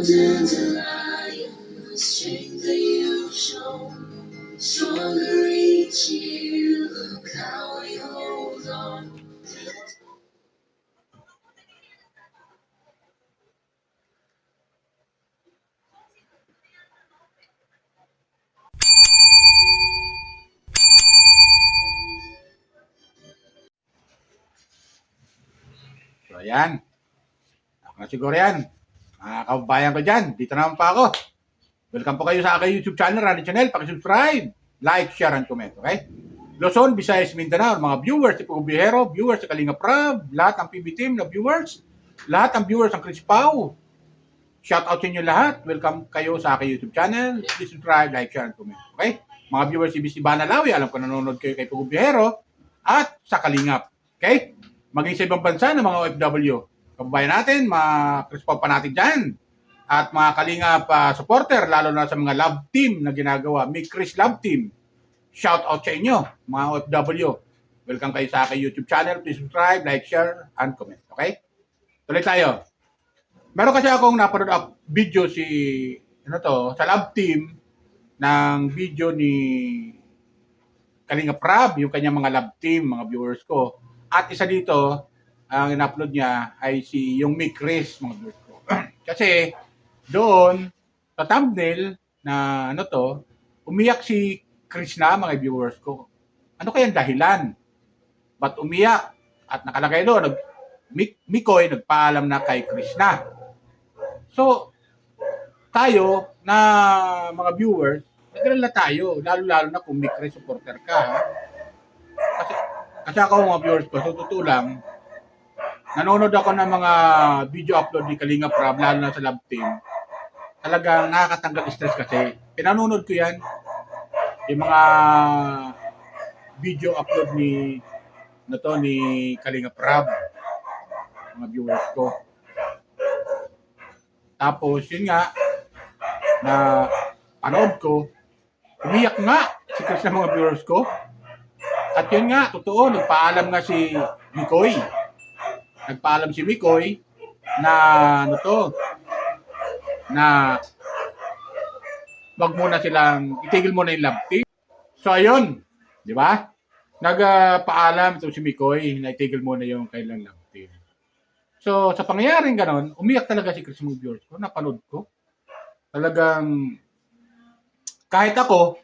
dandelion, the strength that you've shown. Stronger each year, look how we hold on. So, ayan. Ako na siguro yan. Mga kababayan ko dyan, dito naman pa ako. Welcome po kayo sa aking YouTube channel, Randy Channel. Pakisubscribe, like, share, and comment. Okay? Luzon, Visayas, Mindanao, mga viewers si Pugo Bihero, viewers sa Kalinga Prab, lahat ng PB team na viewers, lahat ng viewers ng Chris Pau. Shout out sa inyo lahat. Welcome kayo sa aking YouTube channel. Please subscribe, like, share, and comment. Okay? Mga viewers si Bisi Banalawi, alam ko nanonood kayo kay Pugo Bihero at sa Kalingap. Okay? Maging sa ibang bansa ng mga OFW. Kababayan natin, mga Chris Pau pa natin dyan. At mga Kalingap supporter, lalo na sa mga love team na ginagawa. May Chris Love Team. Shout out sa inyo, mga OFW. Welcome kayo sa aking YouTube channel. Please subscribe, like, share, and comment. Okay? Tuloy tayo. Meron kasi akong napanood video sa love team ng video ni Kalinga Prab, yung kanyang mga love team, mga viewers ko. At isa dito, ang in-upload niya ay yung Mick Chris, mga viewers ko. Kasi doon, sa thumbnail na umiyak si Krishna, mga viewers ko. Ano kayang dahilan? Ba't umiyak? At nakalagay doon, Mikoy nagpaalam na kay Krishna. So, tayo na mga viewers, nag-alala tayo, lalo-lalo na kung Mikre supporter ka. Ha? Kasi ako mga viewers ko, so totoo lang, nanonood ako ng mga video upload ni Kalinga Prab, lalo na sa love team. Talagang nakakatanggal stress kasi. Pinanonood ko yan, yung mga video upload ni Kalinga Prab, mga viewers ko. Tapos yun nga, na panood ko, umiyak nga si Chris ng mga viewers ko. At yun nga, totoo, nagpaalam nga si Mikoy. Nagpaalam si Mikoy na na wag muna silang, itigil muna yung love team. So ayun, di ba? Nagpaalam ito si Mikoy na itigil muna yung kailang love team. So sa pangyayaring ganon, umiyak talaga si Chris mga viewers ko, napanood ko. Talagang kahit ako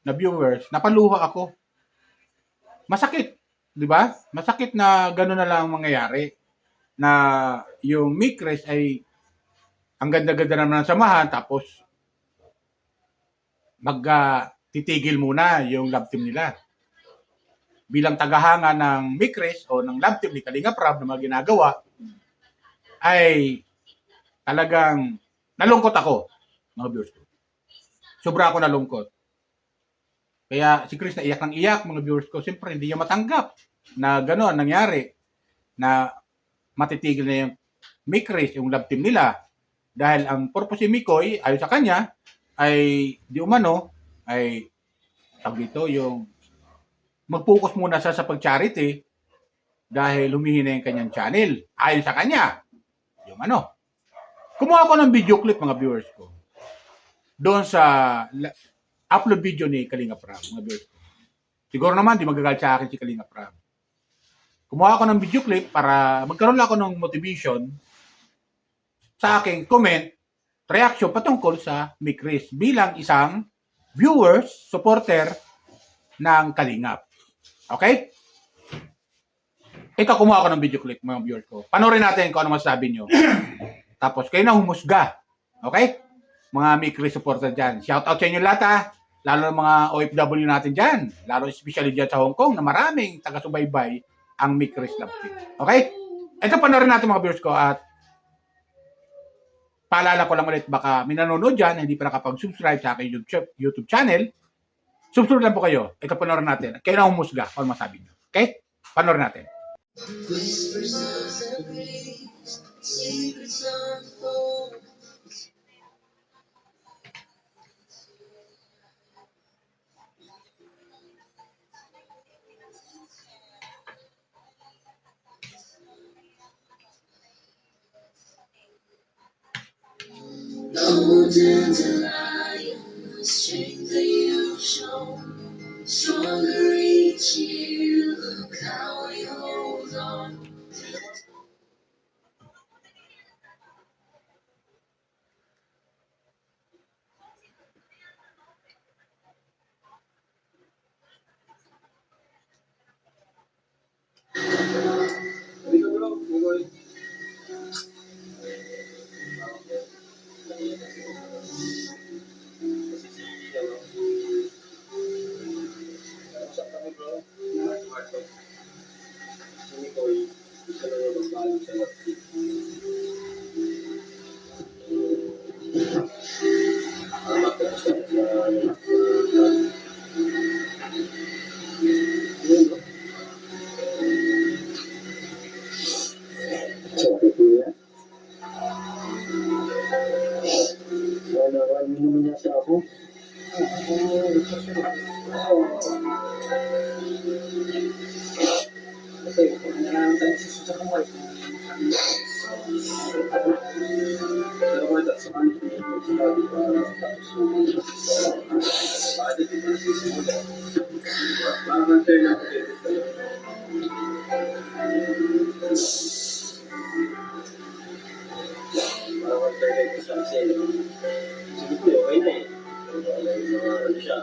na viewers, napaluha ako. Masakit, 'di ba? Masakit na gano'n na lang mangyayari na yung Mikres ay ang ganda-ganda naman ng samahan tapos titigil muna yung love team nila. Bilang tagahanga ng Mikres o ng love team ni Kalinga Prab na mga ginagawa ay talagang nalungkot ako, mga viewers ko. Sobra ako nalungkot. Kaya si Chris na iyak ng iyak, mga viewers ko. Siyempre, hindi niya matanggap na gano'n nangyari. Na matitigil na yung Mikris, yung love team nila. Dahil ang purpose ni Mikoy, ayon sa kanya, ay di umano, ay dito yung mag-focus muna siya sa pag-charity dahil humihina yung kanyang channel. Ayon sa kanya, yung kumuha ko ng video clip, mga viewers ko. Doon sa upload video ni Kalinga Prab, mga viewers ko. Siguro naman, di magagalit sa akin si Kalinga Prab. Kumuha ako ng video clip para magkaroon lang ako ng motivation sa aking comment, reaction patungkol sa Mikris bilang isang viewers, supporter ng Kalingap. Okay? Ito, kumuha ako ng video clip, mga viewers ko. Panoorin natin kung ano masasabi nyo. Tapos, kayo na humusga. Okay? Mga Mikris supporter dyan. Shout out sa inyo lahat, ha? Lalo ng mga OFW natin dyan. Lalo especially dyan sa Hong Kong na maraming taga-subaybay ang Mikris Love Team. Okay? Ito, panoorin natin mga viewers ko at paalala ko lang ulit, baka may nanonood dyan, hindi pa nakapag-subscribe sa aking YouTube channel. Subscribe lang po kayo. Ito, panoorin natin. Kayo na humusga kung masabi nyo. Okay? Panoorin natin. Whispers of the breeze, secrets unfold. So dandelion, the strength that you've shown, stronger each year. Look how we hold on. Sabi ko yan. Wala naman yata ako. Kasi kung nananaman sa kamay. Pero wala sa kanila. Sabi ko, bakit ito nasisimula? Bakit tayo nakikita tayo? Bakit tayo nagsasabi? Sige po, okay na eh. Ano siya?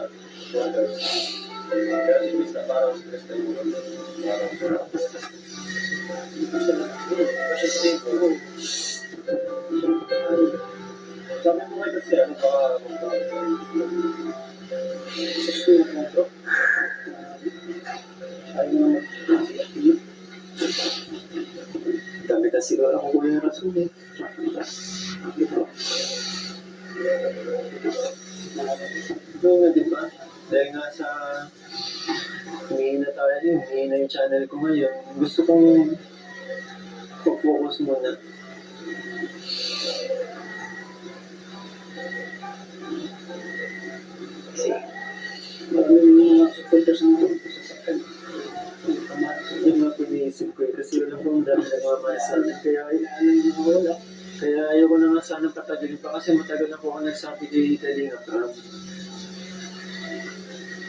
Kaya si Mr. parang stress na yung parang kasi sa rin ko. Sabi mo nga kasi ano pa sa school mo bro? Ayaw mo naman si dami kasi ako ko yung rason eh. Ito nga diba? Dahil nga sa humihina tayo yun, humihina yung channel ko ngayon. Gusto kong focus muna. Kasi yung mga supporters ng mga sasaktan. Yung mga piniisip ko kasi yun ako ang dami nagmamahal sa akin. Kaya ano yung mga wala. Kaya ayoko na nga sana patagalin pa kasi matagal na po ako nagsabi kay Kalinga Prab.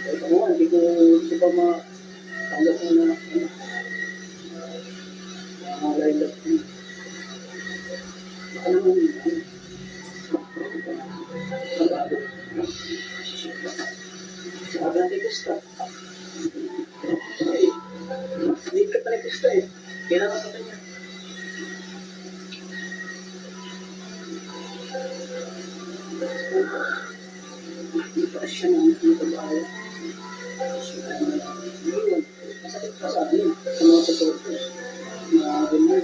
Ito mo, hindi ko pa matanggap na mga line up ko. Baka naman yun. Sabi natin gusto. Hindi ka pa gusto eh. Kailangan ka pa niya. Hindi pa siya nang nagbabayo. Yun, masakit pa sa akin. Sa mga supporters. Mga ganyan.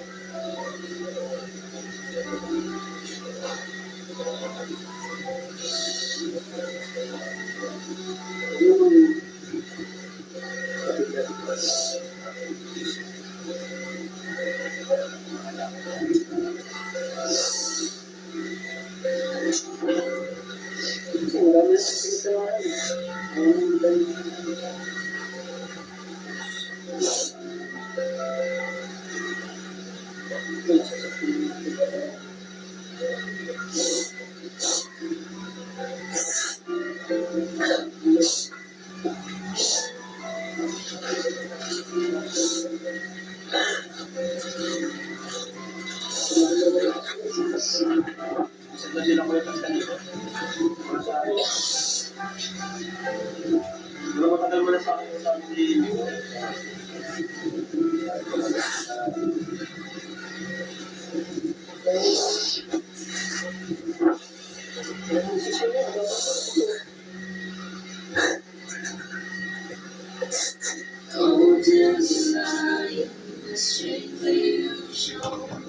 Oh, dandelion, the strength that you've shown,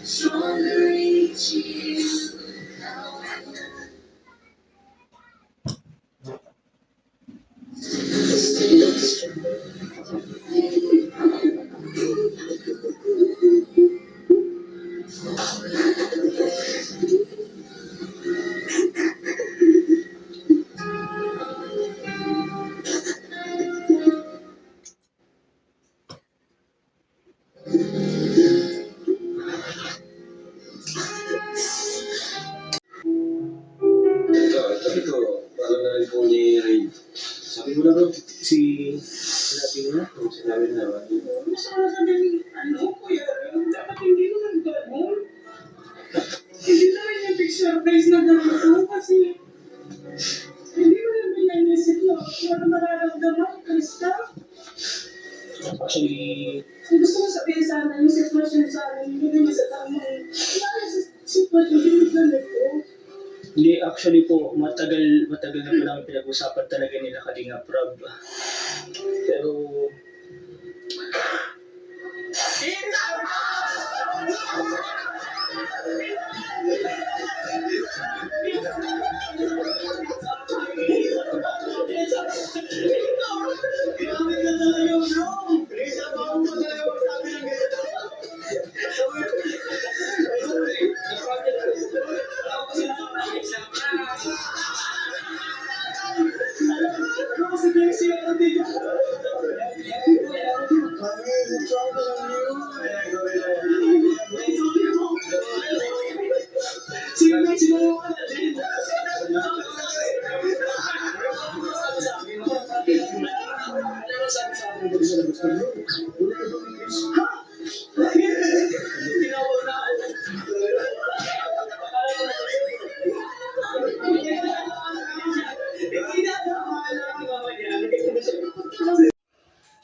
stronger each year. Look how we ni Ray. Sabi mo na bro, sinabi niya, kung sinabi na ba? Sabi, kuya, dapat hindi naman ganun. Hindi naman yung big surprise na ganito kasi hindi mo naman nanisip na wala mararamdaman, Krista. Actually, Kung gusto mo sabihin sana yung sitwasyon sa amin, hindi naman sa tamang sitwasyon, hindi ganito. hindi, actually po, matagal na po namin pinag-usapan talaga nila Kalinga Prab. Pero,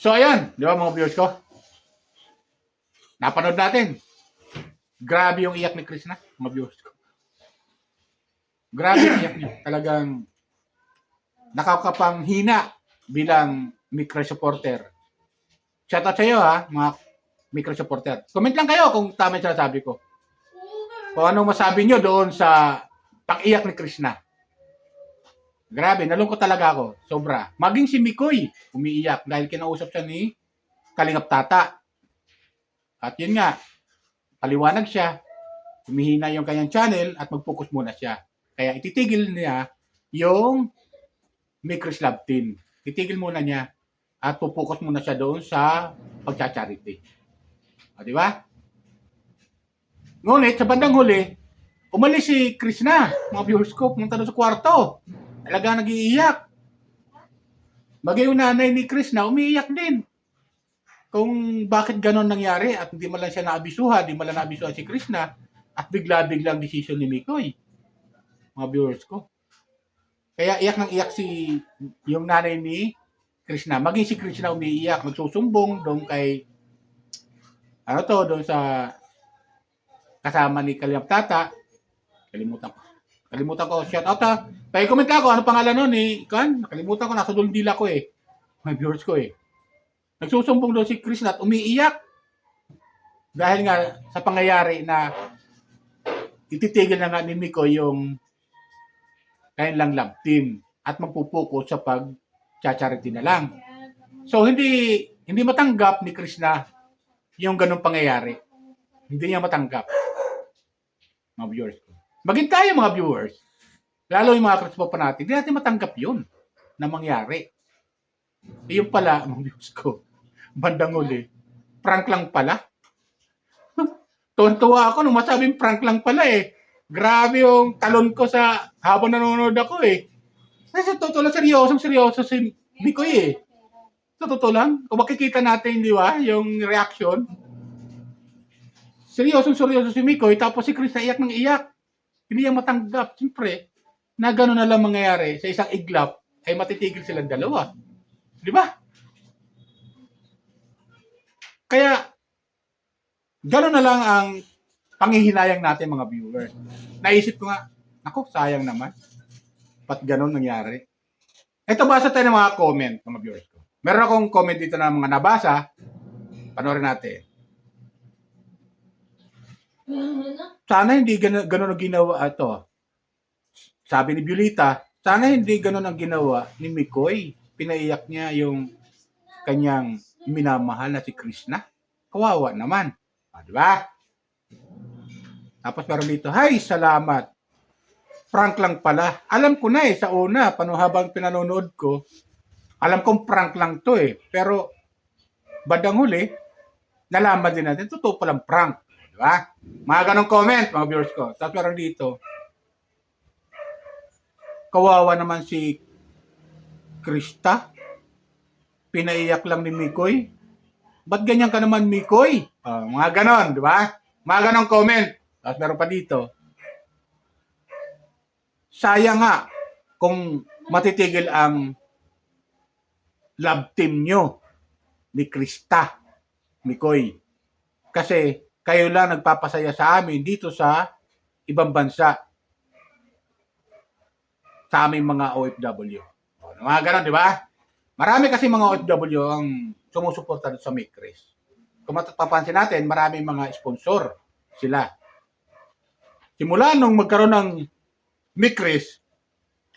So ayan, di ba mga viewers ko? Napanood natin. Grabe yung iyak ni Chris na, mga viewers ko. Grabe yung iyak niya. Talagang nakakapanghina bilang micro supporter. Shout out sa iyo ha, mga micro supporter. Comment lang kayo kung tama yung sinasabi ko. Kung ano masabi nyo doon sa pang-iyak ni Chris na. Grabe, nalungkot talaga ako. Sobra. Maging si Mikoy, umiiyak dahil kinausap siya ni Kalingap Tata. At yun nga, paliwanag siya, humihina yung kanyang channel at mag-focus muna siya. Kaya ititigil niya yung Micro's Love Team. Titigil muna niya at pupokus muna siya doon sa pagcha-charity. O, di ba? Ngunit, sa bandang huli, umalis si Chris na. Mga viewers ko, pumunta doon sa kwarto. Talaga nag-iiyak. Bagay yung nanay ni Chris na umiiyak din. Kung bakit ganon nangyari at hindi man lang siya naabisuhan, hindi man lang naabisuhan si Chris na at bigla-biglang decision ni Mikoy. Mga viewers ko. Kaya iyak ng iyak si yung nanay ni Chris na. Maging si Chris na umiiyak, nagsusumbong doon kay doon sa kasama ni Kalingap Tata. Kalimutan ko. Shout out ha. Pa-comment ako, ano pangalan nun eh? Nakalimutan ko, nasa doon dila ko eh. Mga viewers ko eh. Nagsusumbong doon si Chris na at umiiyak. Dahil nga sa pangyayari na ititigil na nga ni Miko yung kanilang love team at magpupuko sa pag-charity na lang. So hindi matanggap ni Chris na yung ganung pangyayari. Hindi niya matanggap. Mga viewers ko. Maging tayo mga viewers, lalo yung mga Chris pa natin, hindi natin matanggap yun na mangyari. Yung pala, mga viewers ko, bandang huli, prank lang pala. Tuwan-tuwa ako nung masabing prank lang pala eh. Grabe yung talon ko sa habang nanonood ako eh. Kasi sa totoo lang, seryoso si Mikoy eh. Sa totoo lang, kung makikita natin, di ba, yung reaction. Seryoso si Mikoy, tapos si Chris na iyak ng iyak. Hindi niya matanggap. Siyempre, na gano'n na lang mangyayari sa isang iglap, ay matitigil silang dalawa. Di ba? Kaya, gano'n na lang ang panghihinayang natin mga viewers. Naisip ko nga, ako, sayang naman. Ba't gano'n nangyari? Ito, basa tayo ng mga comment, mga viewers ko. Meron akong comment dito na mga nabasa. Panoorin natin. Sana hindi gano'n ang ginawa ito. Sabi ni Violeta, sana hindi gano'n ang ginawa ni Mikoy. Pinaiyak niya yung kanyang minamahal na si Krishna. Kawawa naman. Di ba? Tapos meron dito, "Hay, salamat. Prank lang pala." Alam ko na sa una, habang pinanonood ko, alam kong prank lang to eh. Pero, bandang huli, nalaman din natin, totoo palang prank. Di ba? Mga ganong comment, mga viewers ko. Tapos meron dito, kawawa naman si Krista, pinaiyak lang ni Mikoy. Ba't ganyan ka naman, Mikoy? Mga ganon, di ba? Mga ganon comment. Tapos meron pa dito. Sayang nga kung matitigil ang love team nyo ni Krista, Mikoy. Kasi kayo lang nagpapasaya sa amin dito sa ibang bansa. Sa aming mga OFW. Mga ganon, di ba? Marami kasi mga OFW ang sumusuporta sa Mikris. Kung mapapansin natin, maraming mga sponsor sila. Simula nung magkaroon ng Mikris,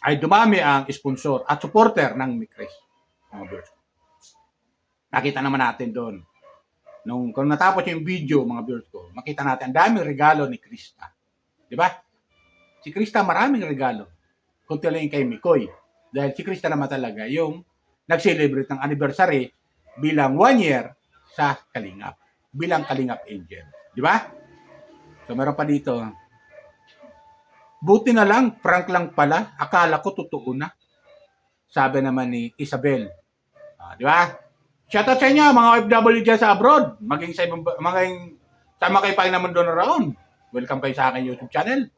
ay dumami ang sponsor at supporter ng Mikris. Mga viewers. Nakita naman natin doon. Kung natapos yung video, mga viewers ko, makita natin ang daming regalo ni Krista. Di ba? Si Krista maraming regalo. Kung talagang kay Mikoy. Dahil si Krista naman talaga yung nag-celebrate ng anniversary bilang 1 year sa Kalingap. Bilang Kalingap Angel. Di ba? So, meron pa dito. Buti na lang, prank lang pala. Akala ko totoo na. Sabi naman ni Isabel. Di ba? Shoutout sa inyo, mga OFW dyan sa abroad. Maging sa ibang, sama kayo pa naman doon na raon. Welcome kayo sa aking YouTube channel.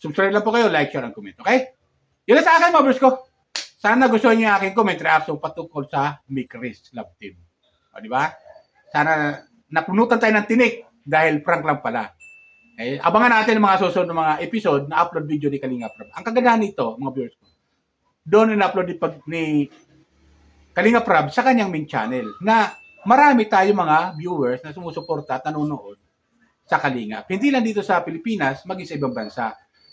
Subscribe lang po kayo, like, share, and comment. Okay? Yun lang sa akin, mga bros ko. Sana gusto niyo yung aking comment reaction patungkol sa Mikris Love Team. O, di ba? Sana napunutan tayo ng tinik dahil prank lang pala. Abangan natin ang mga susunod ng mga episode na upload video ni Kalinga Prab. Ang kagandahan nito, mga viewers ko, doon na-upload ni Kalinga Prab sa kanyang main channel na marami tayo mga viewers na sumusuporta at nanonood sa Kalinga. Hindi lang dito sa Pilipinas, maging sa ibang bansa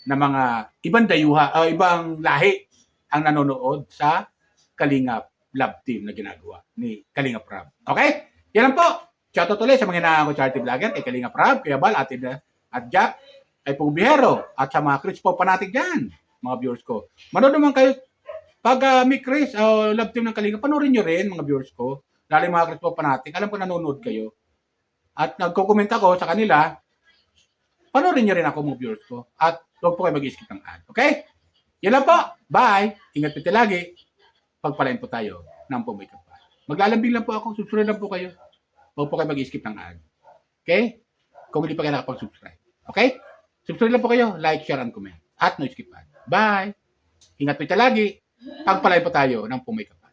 na mga ibang dayuha o ibang lahi ang nanonood sa Kalinga Love Team na ginagawa ni Kalinga Prab. Okay? Yan lang po. Shoutout ulit sa mga hinahangan ko charity vlogger kay Kalinga Prab, kay Abal, at Jack, kay Pubihero, at sa mga Chris po panatik dyan, mga viewers ko. Manood naman kayo pag may Chris o Love Team ng Kalinga, panoorin nyo rin, mga viewers ko. Lalo yung mga Chris po panatik, alam ko nanonood kayo. At nagko-comment ako sa kanila, panoorin nyo rin ako, mga viewers ko. At huwag po kayo mag-skip ng ad. Okay? Yan lang po. Bye. Ingat po lagi. Pagpalain po tayo ng pumikat pa. Maglalambing lang po ako. Subscribe lang po kayo. Huwag po kayo mag-skip ng ad. Okay? Kung hindi pa kayo nakapag-subscribe. Okay? Subscribe lang po kayo. Like, share, and comment. At no skip ad. Bye. Ingat po lagi. Pagpalain po tayo ng pumikat pa.